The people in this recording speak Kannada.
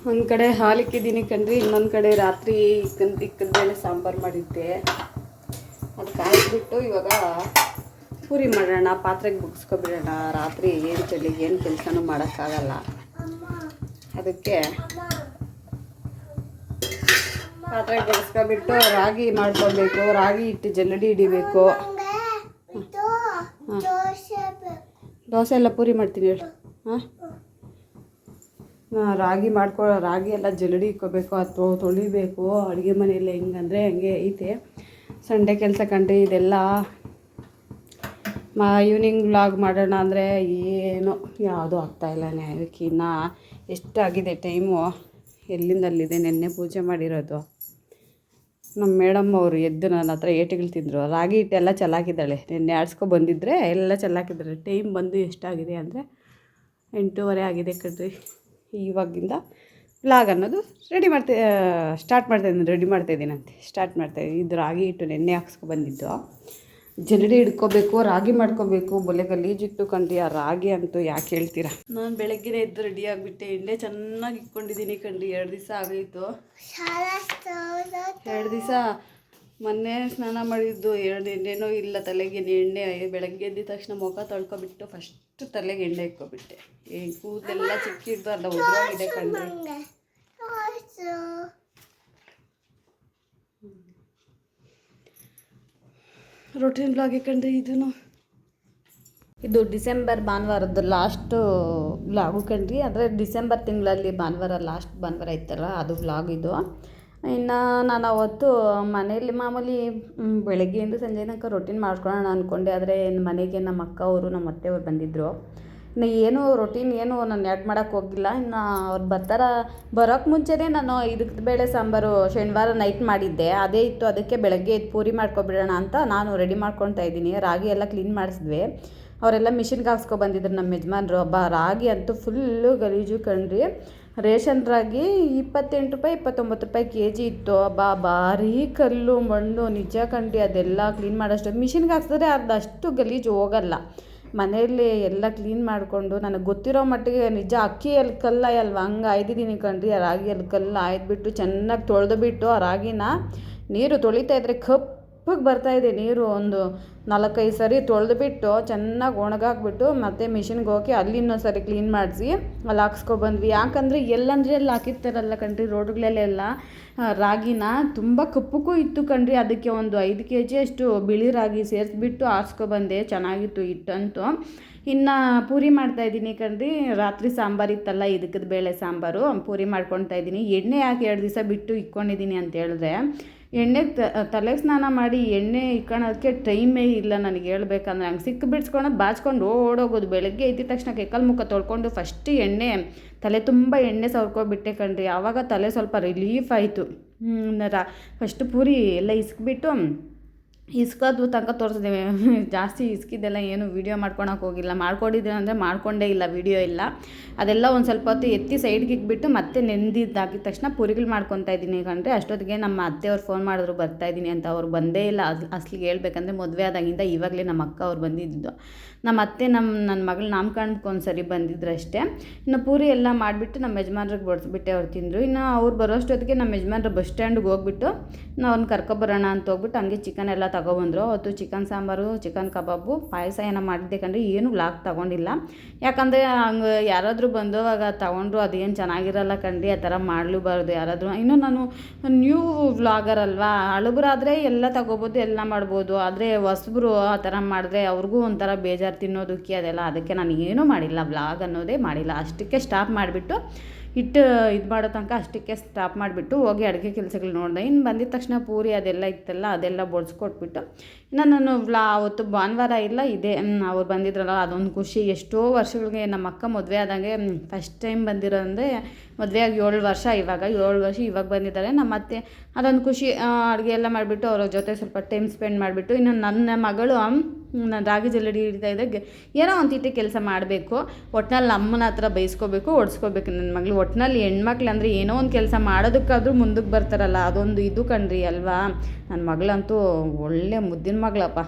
ಒಂದು ಕಡೆ ಹಾಲು ಇಕ್ಕಿದ್ದೀನಿ ಕಣ್ರಿ, ಇನ್ನೊಂದು ಕಡೆ ರಾತ್ರಿ ಇಕ್ಕದ ಬೇಳೆ ಸಾಂಬಾರು ಮಾಡಿದ್ದೆ. ಅದು ಕಾಯಿಸ್ಬಿಟ್ಟು ಇವಾಗ ಪೂರಿ ಮಾಡೋಣ, ಪಾತ್ರೆಗೆ ಮುಗಿಸ್ಕೊಬಿಡೋಣ. ರಾತ್ರಿ ಏನು ಚಳಿಗೆ ಏನು ಕೆಲಸನೂ ಮಾಡೋಕ್ಕಾಗಲ್ಲ. ಅದಕ್ಕೆ ಪಾತ್ರೆಗೆ ಮುಗಿಸ್ಕೊಬಿಟ್ಟು ರಾಗಿ ಮಾಡ್ಕೊಬೇಕು. ರಾಗಿ ಹಿಟ್ಟು ಜಲ್ಲಡಿ ಹಿಡಿಬೇಕು. ದೋಸೆ ಎಲ್ಲ ಪೂರಿ ಮಾಡ್ತೀನಿ ಹೇಳಿ. ಹಾಂ, ರಾಗಿ ಎಲ್ಲ ಜಲ್ಲಡಿ ಇಕ್ಕೋಬೇಕು, ಅದು ತೊಳಿಬೇಕು. ಅಡುಗೆ ಮನೆಯಲ್ಲ ಹೆಂಗಂದರೆ ಹಂಗೆ ಐತೆ. ಸಂಡೆ ಕೆಲಸ ಕಂಡ್ರೆ ಇದೆಲ್ಲ ಈವ್ನಿಂಗ್ ವ್ಲಾಗ್ ಮಾಡೋಣ ಅಂದರೆ ಏನೋ ಯಾವುದೂ ಆಗ್ತಾಯಿಲ್ಲ. ನ್ಯಾಯಕ್ಕೆ ಇನ್ನು ಎಷ್ಟಾಗಿದೆ ಟೈಮು, ಎಲ್ಲಿಂದಲ್ಲಿದೆ. ನೆನ್ನೆ ಪೂಜೆ ಮಾಡಿರೋದು. ನಮ್ಮ ಮೇಡಮ್ ಅವರು ಎದ್ದು ನನ್ನ ಹತ್ರ ಏಟಿಗಳು ತಿಂದರು. ರಾಗಿ ಹಿಟ್ಟೆಲ್ಲ ಚೆನ್ನಾಗಿದ್ದಾಳೆ. ನೆನ್ನೆ ಆಡ್ಸ್ಕೊ ಬಂದಿದ್ದರೆ ಎಲ್ಲ ಚೆನ್ನಾಗಿದ್ದಾಳೆ. ಟೈಮ್ ಬಂದು ಎಷ್ಟಾಗಿದೆ ಅಂದರೆ 8:30 ಆಗಿದೆ ಕಣ್ರಿ. ಇವಾಗಿಂದ ವ್ಲಾಗ್ ಅನ್ನೋದು ಸ್ಟಾರ್ಟ್ ಮಾಡ್ತಾಯಿದ್ದೀನಿ. ಇದು ರಾಗಿ ಹಿಟ್ಟು ನೆನ್ನೆ ಹಾಕ್ಸ್ಕೊ ಬಂದಿದ್ದು. ಜಲ್ಲಡಿ ಹಿಡ್ಕೋಬೇಕು, ರಾಗಿ ಮಾಡ್ಕೋಬೇಕು. ಬೊಲೆ ಗಲೀಜಿಟ್ಟು ಕಣ್ರಿ. ಆ ರಾಗಿ ಅಂತೂ ಯಾಕೆ ಹೇಳ್ತೀರಾ. ನಾನು ಬೆಳಗ್ಗೆ ಎದ್ದು ರೆಡಿ ಆಗಿಬಿಟ್ಟೆ. ಎಣ್ಣೆ ಚೆನ್ನಾಗಿ ಇಟ್ಕೊಂಡಿದ್ದೀನಿ ಕಣ್ರಿ. 2 ದಿವಸ ಆಗೈತು. 2 ದಿವಸ ಮೊನ್ನೆ ಸ್ನಾನ ಮಾಡಿದ್ದು. 2 ಎಣ್ಣೆನೂ ಇಲ್ಲ ತಲೆಗೆ. ಎಣ್ಣೆ ಬೆಳಗ್ಗೆ ಎದ್ದ ತಕ್ಷಣ ಮುಖ ತೊಳ್ಕೊಬಿಟ್ಟು ಫಸ್ಟ್ ತಲೆಗೆ ಎಣ್ಣೆ ಇಟ್ಕೊಬಿಟ್ಟೆ. ಕೂದಲೆಲ್ಲ ಚಿಕ್ಕಿದ್ದು ಅಲ್ಲ ಉದ್ರೋಗಿದೆ ಕಣ್ರಿ. ರೊಟೀನ್ ಬ್ಲಾಗ್ ಕಣ್ರಿ ಇದು ಡಿಸೆಂಬರ್ ಭಾನುವಾರದ್ದು ಲಾಸ್ಟು ಬ್ಲಾಗು ಕಣ್ರಿ. ಆದರೆ ಡಿಸೆಂಬರ್ ತಿಂಗಳಲ್ಲಿ ಭಾನುವಾರ ಲಾಸ್ಟ್ ಭಾನುವಾರ ಇತ್ತಲ್ಲ, ಅದು ಬ್ಲಾಗ್ ಇದು. ಇನ್ನು ನಾನು ಅವತ್ತು ಮನೇಲಿ ಮಾಮೂಲಿ ಬೆಳಗ್ಗೆಯಿಂದ ಸಂಜೆ ತನಕ ರೊಟೀನ್ ಮಾಡ್ಕೊಳ್ಳೋಣ ಅಂದ್ಕೊಂಡೆ. ಆದರೆ ಮನೆಗೆ ನಮ್ಮ ಅಕ್ಕ ಅವರು ನಮ್ಮ ಅತ್ತೆಯವರು ಬಂದಿದ್ದರು. ಇನ್ನು ಏನು ರೊಟೀನ್ ಏನು ನಾನು ಆ್ಯಡ್ ಮಾಡೋಕ್ಕೆ ಹೋಗಿಲ್ಲ. ಇನ್ನು ಅವ್ರು ಬರೋಕ್ಕೆ ಮುಂಚೆನೇ ನಾನು ಇದಕ್ಕೆ ಬೇಳೆ ಸಾಂಬಾರು ಶನಿವಾರ ನೈಟ್ ಮಾಡಿದ್ದೆ. ಅದೇ ಇತ್ತು. ಅದಕ್ಕೆ ಬೆಳಗ್ಗೆ ಎದ್ದು ಪೂರಿ ಮಾಡ್ಕೊಬಿಡೋಣ ಅಂತ ನಾನು ರೆಡಿ ಮಾಡ್ಕೊತಾ ಇದ್ದೀನಿ. ರಾಗಿ ಎಲ್ಲ ಕ್ಲೀನ್ ಮಾಡಿಸಿದ್ವಿ. ಅವರೆಲ್ಲ ಮಿಷಿನ್ಗೆ ಹಾಕ್ಸ್ಕೊ ಬಂದಿದ್ರು ನಮ್ಮ ಯಜಮಾನ್ರು. ರಾಗಿ ಅಂತೂ ಫುಲ್ಲು ಗಲೀಜು ಕಣ್ರಿ. ರೇಷನ್ ರಾಗಿ 28 ರೂಪಾಯಿ 29 ರೂಪಾಯಿ kg ಇತ್ತು. ಭಾರಿ ಕಲ್ಲು ಮಣ್ಣು ನಿಜ ಕಣ್ರಿ. ಅದೆಲ್ಲ ಕ್ಲೀನ್ ಮಾಡೋಷ್ಟು ಮಿಷಿನ್ಗೆ ಹಾಕ್ಸಿದ್ರೆ ಅದಷ್ಟು ಗಲೀಜು ಹೋಗಲ್ಲ. ಮನೆಯಲ್ಲಿ ಎಲ್ಲ ಕ್ಲೀನ್ ಮಾಡಿಕೊಂಡು ನನಗೆ ಗೊತ್ತಿರೋ ಮಟ್ಟಿಗೆ ನಿಜ ಅಕ್ಕಿಯಲ್ಲಿ ಕಲ್ಲ ಅಲ್ವಾ ಹಂಗೆ ಆಯ್ದಿದ್ದೀನಿ ಕಣ್ರಿ. ಆ ರಾಗಿಯಲ್ಲಿ ಕಲ್ಲು ಆಯ್ದುಬಿಟ್ಟು ಚೆನ್ನಾಗಿ ತೊಳೆದುಬಿಟ್ಟು ಆ ರಾಗಿನ ನೀರು ತೊಳಿತಾಯಿದ್ರೆ ಕಪ್ಪಗೆ ಬರ್ತಾಯಿದೆ ನೀರು. ಒಂದು 4-5 ಸರಿ ತೊಳೆದುಬಿಟ್ಟು ಚೆನ್ನಾಗಿ ಒಣಗಾಕ್ಬಿಟ್ಟು ಮತ್ತೆ ಮಿಷಿನ್ಗೆ ಹೋಗಿ ಅಲ್ಲಿ ಇನ್ನೊಂದು ಸರಿ ಕ್ಲೀನ್ ಮಾಡಿಸಿ ಅಲ್ಲಿ ಹಾಕ್ಸ್ಕೊಬಂದ್ವಿ. ಯಾಕಂದರೆ ಎಲ್ಲಂದರೆ ಅಲ್ಲಿ ಹಾಕಿರ್ತಾರಲ್ಲ ಕಣ್ರಿ ರೋಡ್ಗಳಲ್ಲೆಲ್ಲ ರಾಗಿನ ತುಂಬ ಕಪ್ಪಕ್ಕೂ ಇತ್ತು ಕಣ್ರಿ. ಅದಕ್ಕೆ ಒಂದು 5 kg ಅಷ್ಟು ಬಿಳಿ ರಾಗಿ ಸೇರಿಸ್ಬಿಟ್ಟು ಆರಿಸ್ಕೊಬಂದೆ. ಚೆನ್ನಾಗಿತ್ತು ಹಿಟ್ಟಂತೂ. ಇನ್ನು ಪೂರಿ ಮಾಡ್ತಾಯಿದ್ದೀನಿ ಕಣ್ರಿ. ರಾತ್ರಿ ಸಾಂಬಾರು ಇತ್ತಲ್ಲ, ಇದಕ್ಕದ ಬೇಳೆ ಸಾಂಬಾರು ಪೂರಿ ಮಾಡ್ಕೊತಾ ಇದ್ದೀನಿ. ಎಣ್ಣೆ ಹಾಕಿ 2 ದಿವಸ ಬಿಟ್ಟು ಇಕ್ಕೊಂಡಿದ್ದೀನಿ ಅಂತ ಹೇಳಿದ್ರೆ, ಎಣ್ಣೆಗೆ ತಲೆಗೆ ಸ್ನಾನ ಮಾಡಿ ಎಣ್ಣೆ ಇಕ್ಕೊಳ್ಳೋದಕ್ಕೆ ಟೈಮೇ ಇಲ್ಲ ನನಗೆ ಹೇಳ್ಬೇಕಂದ್ರೆ. ಹಂಗೆ ಸಿಕ್ಕ ಬಿಡ್ಸ್ಕೊಂಡು ಬಾಚ್ಕೊಂಡು ಓಡೋಗೋದು. ಬೆಳಗ್ಗೆ ಎದ್ದ ತಕ್ಷಣ ಕೈಕಾಲು ಮುಖ ತೊಳ್ಕೊಂಡು ಫಸ್ಟ್ ಎಣ್ಣೆ ತಲೆ ತುಂಬ ಎಣ್ಣೆ ಸವರ್ಕೊಬಿಟ್ಟೆ ಕಣ್ರಿ. ಆವಾಗ ತಲೆ ಸ್ವಲ್ಪ ರಿಲೀಫ್ ಆಯಿತು. ಫಸ್ಟ್ ಪೂರಿ ಎಲ್ಲ ಇಸ್ಕಿಬಿಟ್ಟು ಇಸ್ಕೋದು ತನಕ ತೋರಿಸಿದ್ದೇವೆ. ಜಾಸ್ತಿ ಇಸ್ಕಿದ್ದೆಲ್ಲ ಏನು ವೀಡಿಯೋ ಮಾಡ್ಕೊಳಕ್ಕೆ ಹೋಗಿಲ್ಲ. ಮಾಡ್ಕೊಂಡಿದ್ದೆ ಅಂದರೆ ಮಾಡ್ಕೊಂಡೇ ಇಲ್ಲ, ವೀಡಿಯೋ ಇಲ್ಲ. ಅದೆಲ್ಲ ಒಂದು ಸ್ವಲ್ಪ ಹೊತ್ತು ಎತ್ತಿ ಸೈಡ್ಗೆ ಇಕ್ಬಿಟ್ಟು ಮತ್ತೆ ನೆಂದಿದ್ದಾಕಿದ ತಕ್ಷಣ ಪೂರಿಗಳು ಮಾಡ್ಕೊತಾ ಇದ್ದೀನಿ ಕಣ್ರಿ. ಅಷ್ಟೊತ್ತಿಗೆ ನಮ್ಮ ಅತ್ತೆಯವ್ರು ಫೋನ್ ಮಾಡಿದ್ರು ಬರ್ತಾಯಿದ್ದೀನಿ ಅಂತ. ಅವ್ರು ಬಂದೇ ಇಲ್ಲ. ಅಸಲಿಗೆ ಹೇಳ್ಬೇಕಂದ್ರೆ ಮದುವೆ ಆದಾಗಿಂದ ಇವಾಗಲೇ ನಮ್ಮ ಅಕ್ಕ ಅವ್ರು ಬಂದಿದ್ದು. ನಮ್ಮ ಅತ್ತೆ ನನ್ನ ಮಗಳು ನಾಮಕರಣಕ್ಕೆ ಒಂದು ಸರಿ ಬಂದಿದ್ರು ಅಷ್ಟೇ. ಇನ್ನು ಪೂರಿ ಎಲ್ಲ ಮಾಡಿಬಿಟ್ಟು ನಮ್ಮ ಯಜಮಾನ್ರಿಗೆ ಬಡಿಸ್ಬಿಟ್ಟೆ. ಅವ್ರು ತಿಂದರು. ಇನ್ನು ಅವ್ರು ಬರೋಷ್ಟೊತ್ತಿಗೆ ನಮ್ಮ ಯಜಮಾನ್ರು ಬಸ್ ಸ್ಟ್ಯಾಂಡ್ಗೆ ಹೋಗ್ಬಿಟ್ಟು ನಾವು ಅವ್ನು ಕರ್ಕೊಬರೋಣ ಅಂತ ಹೋಗ್ಬಿಟ್ಟು ಹಂಗೆ ಚಿಕನ್ ಎಲ್ಲ ತಗೊಬಂದರು. ಅವತ್ತು ಚಿಕನ್ ಸಾಂಬಾರು, ಚಿಕನ್ ಕಬಾಬು, ಪಾಯಸ ಏನೋ ಮಾಡಿದ್ದೆ ಕಣ್ರಿ. ಏನು ವ್ಲಾಗ್ ತೊಗೊಂಡಿಲ್ಲ. ಯಾಕಂದರೆ ಹಂಗೆ ಯಾರಾದರೂ ಬಂದವಾಗ ತೊಗೊಂಡ್ರು ಅದೇನು ಚೆನ್ನಾಗಿರಲ್ಲ ಕಣ್ರಿ. ಆ ಥರ ಮಾಡಲೂಬಾರ್ದು ಯಾರಾದರೂ. ಇನ್ನು ನಾನು ನ್ಯೂ ವ್ಲಾಗರ್ ಅಲ್ವಾ, ಹಳಬರಾದರೆ ಎಲ್ಲ ತಗೋಬೋದು, ಎಲ್ಲ ಮಾಡ್ಬೋದು. ಆದರೆ ಹೊಸಬ್ರು ಆ ಥರ ಮಾಡಿದ್ರೆ ಅವ್ರಿಗೂ ಒಂಥರ ಬೇಜಾರು, ತಿನ್ನೋದಕ್ಕೆ ಅದೆಲ್ಲ. ಅದಕ್ಕೆ ನಾನು ಏನೂ ಮಾಡಿಲ್ಲ, ವ್ಲಾಗ್ ಅನ್ನೋದೇ ಮಾಡಿಲ್ಲ. ಅಷ್ಟಕ್ಕೆ ಸ್ಟಾಪ್ ಮಾಡಿಬಿಟ್ಟು ಹಿಟ್ಟು ಇದು ಮಾಡೋ ತನಕ ಅಷ್ಟಕ್ಕೆ ಸ್ಟಾಪ್ ಮಾಡಿಬಿಟ್ಟು ಹೋಗಿ ಅಡುಗೆ ಕೆಲಸಗಳು ನೋಡಿದೆ. ಇನ್ನು ಬಂದಿದ ತಕ್ಷಣ ಪೂರಿ ಅದೆಲ್ಲ ಇತ್ತಲ್ಲ ಅದೆಲ್ಲ ಬಡಿಸ್ಕೊಟ್ಬಿಟ್ಟು ಇನ್ನು ನಾನು ಅವತ್ತು ಭಾನುವಾರ ಇಲ್ಲ ಇದೆ ಅವ್ರು ಬಂದಿದ್ರಲ್ಲ ಅದೊಂದು ಖುಷಿ. ಎಷ್ಟೋ ವರ್ಷಗಳಿಗೆ ನಮ್ಮ ಅಕ್ಕ ಮದುವೆ ಆದಂಗೆ ಫಸ್ಟ್ ಟೈಮ್ ಬಂದಿರೋ ಅಂದರೆ ಮದುವೆಯಾಗಿ 7 ವರ್ಷ ಇವಾಗ 7 ವರ್ಷ ಇವಾಗ ಬಂದಿದ್ದಾರೆ ನಮ್ಮ ಅತ್ತೆ. ಅದೊಂದು ಖುಷಿ. ಅಡುಗೆ ಎಲ್ಲ ಮಾಡಿಬಿಟ್ಟು ಅವ್ರ ಜೊತೆ ಸ್ವಲ್ಪ ಟೈಮ್ ಸ್ಪೆಂಡ್ ಮಾಡಿಬಿಟ್ಟು ಇನ್ನು ನನ್ನ ಮಗಳು ನಾನು ರಾಗಿ ಜಲ್ಲಡಿ ಹಿಡಿತಾ ಇದ್ದಾಗ ಏನೋ ಒಂದು ತಿಟ್ಟೆ ಕೆಲಸ ಮಾಡಬೇಕು. ಒಟ್ಟಿನಲ್ಲಿ ಅಮ್ಮನ ಹತ್ರ ಬೈಸ್ಕೋಬೇಕು, ಓಡಿಸ್ಕೋಬೇಕು ನನ್ನ ಮಗಳು. ಒಟ್ಟಿನಲ್ಲಿ ಹೆಣ್ಮಕ್ಳು ಅಂದರೆ ಏನೋ ಒಂದು ಕೆಲಸ ಮಾಡೋದಕ್ಕಾದ್ರೂ ಮುಂದಕ್ಕೆ ಬರ್ತಾರಲ್ಲ, ಅದೊಂದು ಇದು ಕಣ್ರಿ ಅಲ್ವಾ. ನನ್ನ ಮಗಳಂತೂ ಒಳ್ಳೆ ಮುದ್ದಿನ ಮಗಳಪ್ಪ.